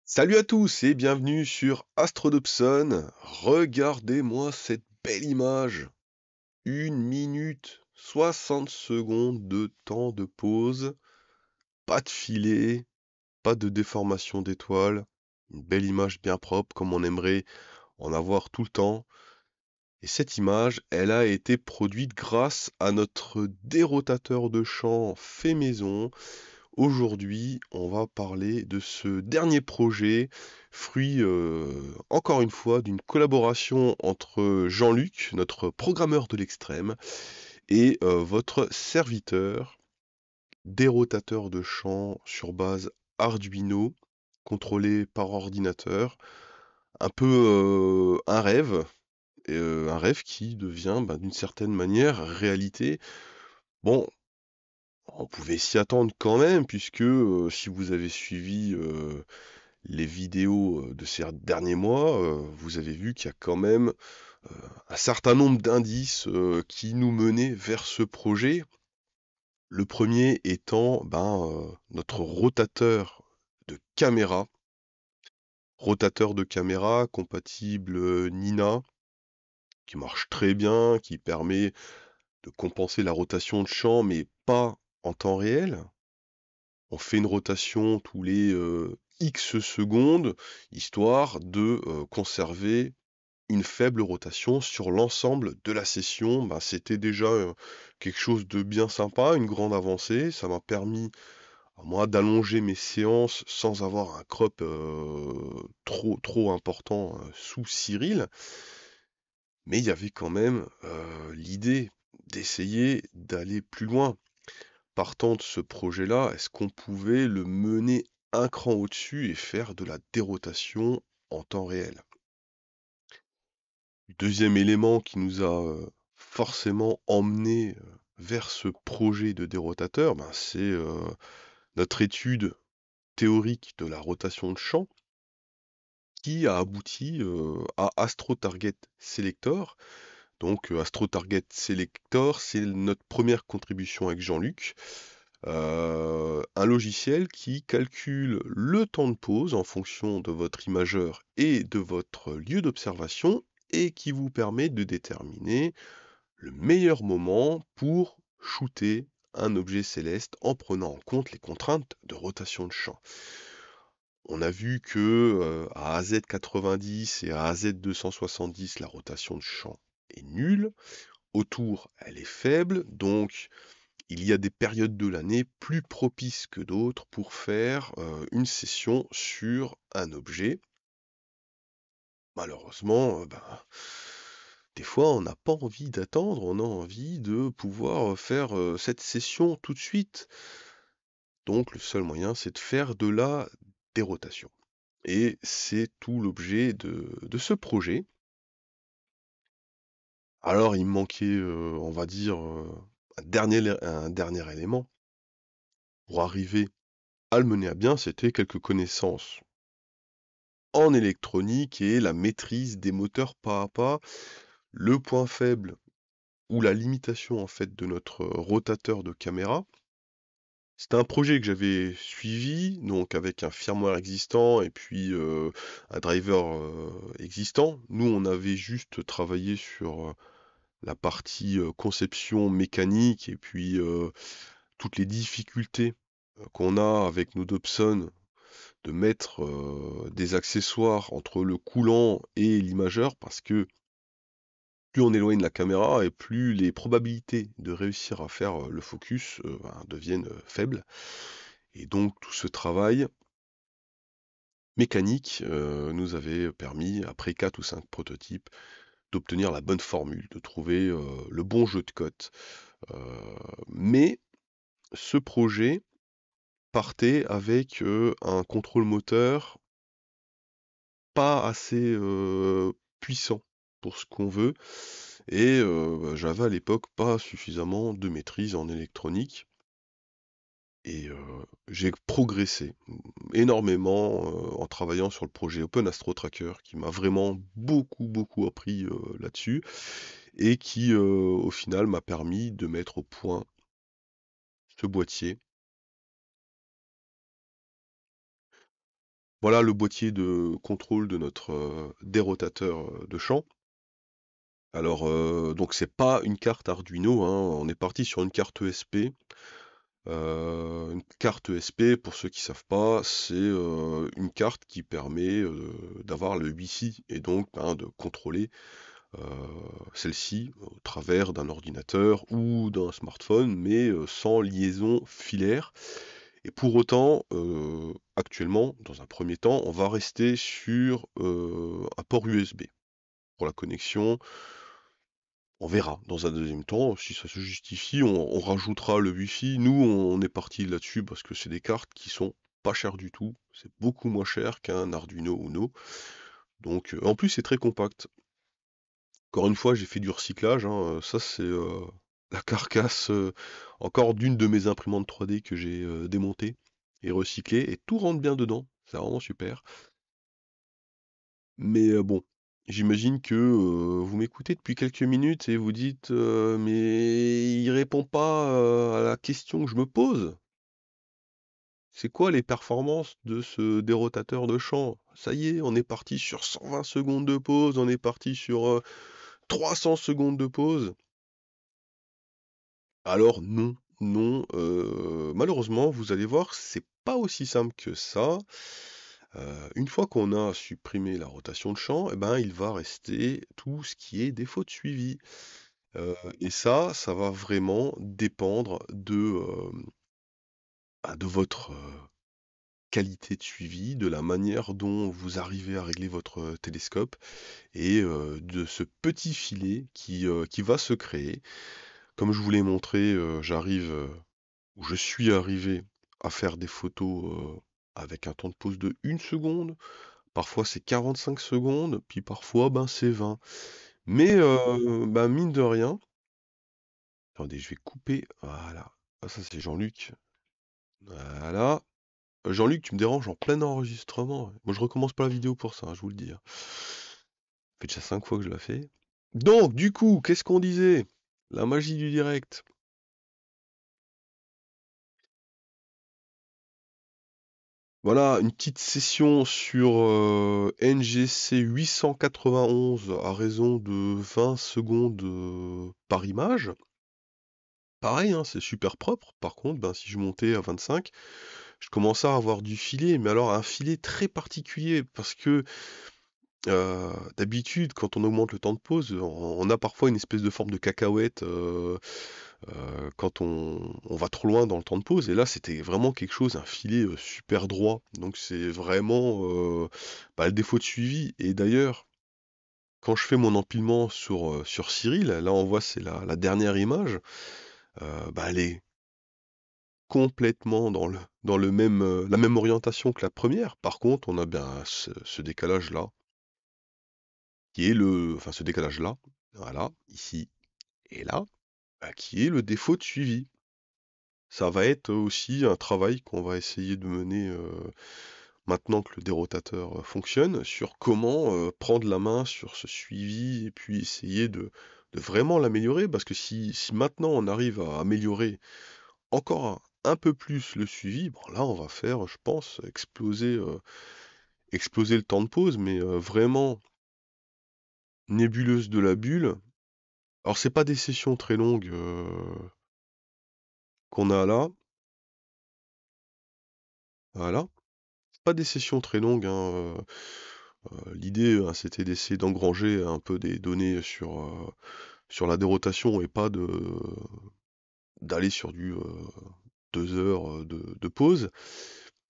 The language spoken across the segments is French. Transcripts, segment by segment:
Salut à tous et bienvenue sur Astrodobson. Regardez-moi cette belle image. 1 minute 60 secondes de temps de pause. Pas de filet, pas de déformation d'étoiles. Une belle image bien propre comme on aimerait en avoir tout le temps. Et cette image, elle a été produite grâce à notre dérotateur de champ fait maison. Aujourd'hui, on va parler de ce dernier projet, fruit encore une fois d'une collaboration entre Jean-Luc, notre programmeur de l'extrême, et votre serviteur, dérotateur de champ sur base Arduino, contrôlé par ordinateur. Un peu un rêve qui devient d'une certaine manière réalité. Bon, on pouvait s'y attendre quand même, puisque si vous avez suivi les vidéos de ces derniers mois, vous avez vu qu'il y a quand même un certain nombre d'indices qui nous menaient vers ce projet. Le premier étant notre rotateur de caméra compatible Nina, qui marche très bien, qui permet de compenser la rotation de champ, mais pas en temps réel. On fait une rotation tous les X secondes, histoire de conserver une faible rotation sur l'ensemble de la session. C'était déjà quelque chose de bien sympa, une grande avancée. Ça m'a permis à moi d'allonger mes séances sans avoir un crop trop important sous Cyril. Mais il y avait quand même l'idée d'essayer d'aller plus loin. Partant de ce projet-là, est-ce qu'on pouvait le mener un cran au-dessus et faire de la dérotation en temps réel? Deuxième élément qui nous a forcément emmené vers ce projet de dérotateur, c'est notre étude théorique de la rotation de champ qui a abouti à Astro Target Selector. Donc Astro Target Selector, c'est notre première contribution avec Jean-Luc. Un logiciel qui calcule le temps de pause en fonction de votre imageur et de votre lieu d'observation et qui vous permet de déterminer le meilleur moment pour shooter un objet céleste en prenant en compte les contraintes de rotation de champ. On a vu que à AZ90 et à AZ270, la rotation de champ est nulle. Autour, elle est faible, donc il y a des périodes de l'année plus propices que d'autres pour faire une session sur un objet. Malheureusement, des fois on n'a pas envie d'attendre, on a envie de pouvoir faire cette session tout de suite. Donc le seul moyen, c'est de faire de la dérotation. Et c'est tout l'objet de ce projet. Alors il me manquait, on va dire, un dernier élément pour arriver à le mener à bien, c'était quelques connaissances en électronique et la maîtrise des moteurs pas à pas. Le point faible ou la limitation en fait de notre rotateur de caméra, c'était un projet que j'avais suivi, donc avec un firmware existant et puis un driver existant. Nous, on avait juste travaillé sur la partie conception mécanique et puis toutes les difficultés qu'on a avec nos Dobson de mettre des accessoires entre le coulant et l'imageur parce que plus on éloigne la caméra et plus les probabilités de réussir à faire le focus deviennent faibles. Et donc tout ce travail mécanique nous avait permis, après 4 ou 5 prototypes, d'obtenir la bonne formule, de trouver le bon jeu de cotes. Mais ce projet partait avec un contrôle moteur pas assez puissant pour ce qu'on veut et j'avais à l'époque pas suffisamment de maîtrise en électronique et j'ai progressé énormément en travaillant sur le projet Open Astro Tracker qui m'a vraiment beaucoup appris là-dessus et qui au final m'a permis de mettre au point ce boîtier. Voilà le boîtier de contrôle de notre dérotateur de champ. Alors, donc c'est pas une carte Arduino, hein, on est parti sur une carte ESP. Une carte ESP, pour ceux qui savent pas, c'est une carte qui permet d'avoir le Wi-Fi et donc ben, de contrôler euh, celle-ci au travers d'un ordinateur ou d'un smartphone, mais sans liaison filaire. Et pour autant, actuellement, dans un premier temps, on va rester sur un port USB pour la connexion. On verra dans un deuxième temps, si ça se justifie, on rajoutera le Wi-Fi. Nous, on est parti là-dessus parce que c'est des cartes qui sont pas chères du tout. C'est beaucoup moins cher qu'un Arduino Uno. Donc, en plus, c'est très compact. Encore une fois, j'ai fait du recyclage, hein, ça, c'est la carcasse encore d'une de mes imprimantes 3D que j'ai démontée et recyclée, et tout rentre bien dedans. C'est vraiment super. Mais bon, j'imagine que vous m'écoutez depuis quelques minutes et vous dites mais il répond pas à la question que je me pose. C'est quoi les performances de ce dérotateur de champ? Ça y est, on est parti sur 120 secondes de pause, on est parti sur 300 secondes de pause. Alors non, non, malheureusement, vous allez voir, c'est pas aussi simple que ça. Une fois qu'on a supprimé la rotation de champ, eh ben, il va rester tout ce qui est défaut de suivi. Et ça va vraiment dépendre de votre, qualité de suivi, de la manière dont vous arrivez à régler votre, télescope et de ce petit filet qui va se créer. Comme je vous l'ai montré, je suis arrivé à faire des photos avec un temps de pause de 1 seconde. Parfois c'est 45 secondes, puis parfois ben c'est 20. Mais ben, mine de rien, attendez, je vais couper. Voilà. Ah, ça c'est Jean-Luc. Voilà. Jean-Luc, tu me déranges en plein enregistrement. Moi je recommence pas la vidéo pour ça, hein, je vous le dis, hein. Ça fait déjà 5 fois que je la fais. Donc, du coup, qu'est-ce qu'on disait? La magie du direct. Voilà, une petite session sur NGC 891 à raison de 20 secondes par image. Pareil, hein, c'est super propre. Par contre, ben, si je montais à 25, je commençais à avoir du filet, mais alors un filet très particulier parce que d'habitude, quand on augmente le temps de pause, on a parfois une espèce de forme de cacahuète quand on va trop loin dans le temps de pause. Et là, c'était vraiment quelque chose, un filet super droit. Donc c'est vraiment bah, le défaut de suivi. Et d'ailleurs, quand je fais mon empilement sur Cyril, là on voit c'est la dernière image, bah, elle est complètement dans le même, la même orientation que la première. Par contre, on a bien ce décalage-là, qui est enfin ce décalage-là, voilà, ici et là, bah, qui est le défaut de suivi. Ça va être aussi un travail qu'on va essayer de mener maintenant que le dérotateur fonctionne, sur comment prendre la main sur ce suivi et puis essayer de vraiment l'améliorer, parce que si maintenant on arrive à améliorer encore un peu plus le suivi, bon là on va faire, je pense, exploser le temps de pause, mais vraiment nébuleuse de la bulle. Alors c'est pas des sessions très longues qu'on a là, voilà. Pas des sessions très longues, hein, l'idée, c'était d'essayer d'engranger un peu des données sur la dérotation et pas d'aller sur du 2 heures de pause.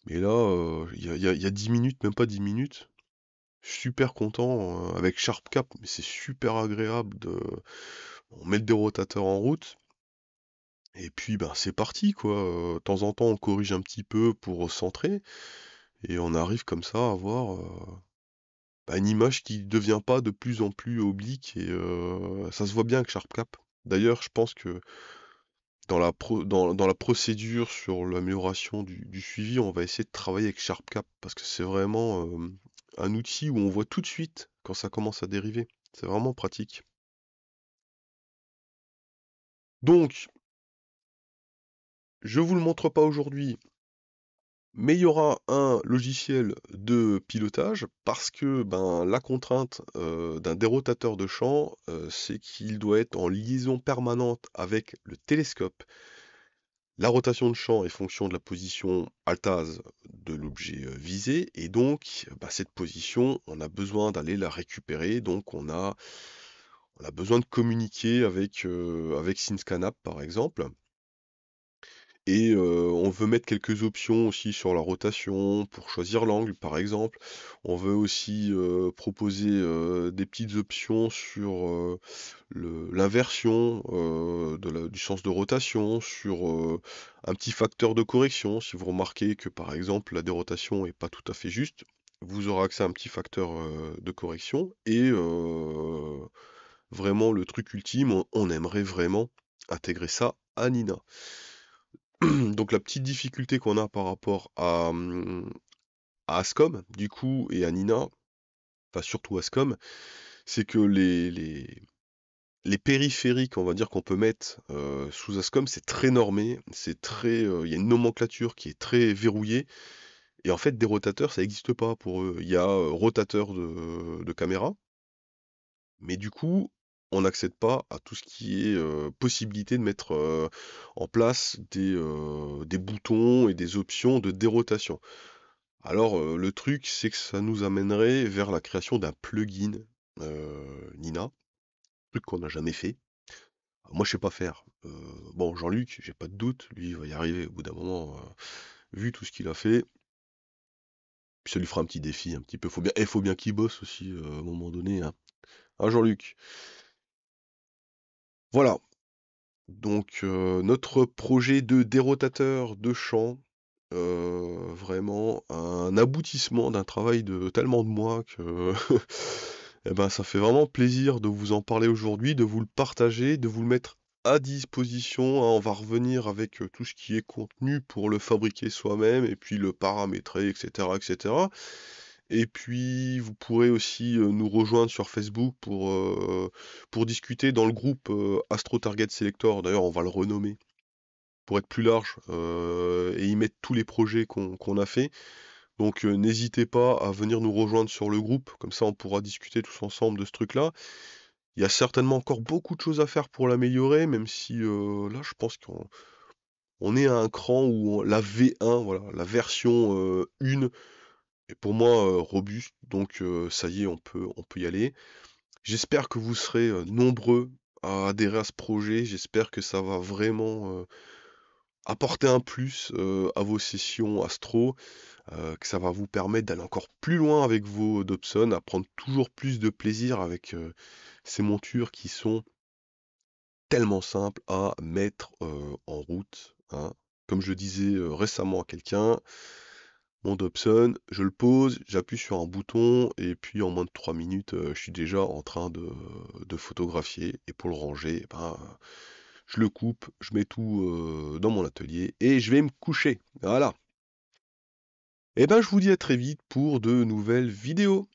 Mais là, il y a 10 minutes, même pas 10 minutes, je suis super content avec SharpCap, mais c'est super agréable on met le dérotateur en route, et puis ben c'est parti quoi. De temps en temps, on corrige un petit peu pour centrer, et on arrive comme ça à avoir bah, une image qui devient pas de plus en plus oblique, et ça se voit bien avec SharpCap. D'ailleurs, je pense que dans la procédure sur l'amélioration du suivi, on va essayer de travailler avec SharpCap parce que c'est vraiment un outil où on voit tout de suite quand ça commence à dériver. C'est vraiment pratique. Donc, je vous le montre pas aujourd'hui Mais il y aura un logiciel de pilotage parce que, ben, la contrainte, d'un dérotateur de champ, c'est qu'il doit être en liaison permanente avec le télescope. La rotation de champ est fonction de la position altase de l'objet, visé et donc, bah, cette position, on a besoin d'aller la récupérer, donc on a besoin de communiquer avec SimScanApp, par exemple. Et on veut mettre quelques options aussi sur la rotation pour choisir l'angle, par exemple. On veut aussi, proposer, des petites options sur, l'inversion, du sens de rotation, sur, un petit facteur de correction. Si vous remarquez que, par exemple, la dérotation est pas tout à fait juste, vous aurez accès à un petit facteur, de correction et vraiment le truc ultime, on aimerait vraiment intégrer ça à Nina. Donc la petite difficulté qu'on a par rapport à Ascom, du coup, et à Nina, enfin surtout Ascom, c'est que les périphériques, on va dire, qu'on peut mettre sous Ascom, c'est très normé, c'est très, il y a une nomenclature qui est très verrouillée, et en fait, des rotateurs, ça n'existe pas pour eux. Il y a rotateur de caméra, mais du coup, on n'accède pas à tout ce qui est possibilité de mettre en place des boutons et des options de dérotation. Alors, le truc, c'est que ça nous amènerait vers la création d'un plugin, Nina, truc qu'on n'a jamais fait. Moi, je sais pas faire. Bon, Jean-Luc, j'ai pas de doute, lui, il va y arriver au bout d'un moment, vu tout ce qu'il a fait. Puis ça lui fera un petit défi, un petit peu. Faut bien qu'il bosse aussi, à un moment donné, hein. Hein, Jean-Luc? Voilà. Donc, notre projet de dérotateur de chant, vraiment un aboutissement d'un travail de tellement de mois que et ben, ça fait vraiment plaisir de vous en parler aujourd'hui, de vous le partager, de vous le mettre à disposition, hein. On va revenir avec, tout ce qui est contenu pour le fabriquer soi-même et puis le paramétrer et cetera et cetera. Et puis vous pourrez aussi, nous rejoindre sur Facebook pour discuter dans le groupe, Astro Target Selector. D'ailleurs, on va le renommer pour être plus large, et y mettre tous les projets qu'on a fait. Donc, n'hésitez pas à venir nous rejoindre sur le groupe, comme ça on pourra discuter tous ensemble de ce truc-là. Il y a certainement encore beaucoup de choses à faire pour l'améliorer, même si, là je pense qu'on est à un cran où la V1, voilà, la version, 1 est pour moi, robuste, donc ça y est, on peut y aller. J'espère que vous serez, nombreux à adhérer à ce projet. J'espère que ça va vraiment, apporter un plus, à vos sessions astro, que ça va vous permettre d'aller encore plus loin avec vos Dobson, à prendre toujours plus de plaisir avec, ces montures qui sont tellement simples à mettre, en route, hein. Comme je disais, récemment à quelqu'un, mon Dobson, je le pose, j'appuie sur un bouton et puis en moins de 3 minutes, je suis déjà en train de photographier et pour le ranger, eh ben, je le coupe, je mets tout, dans mon atelier et je vais me coucher. Voilà. Et ben, je vous dis à très vite pour de nouvelles vidéos.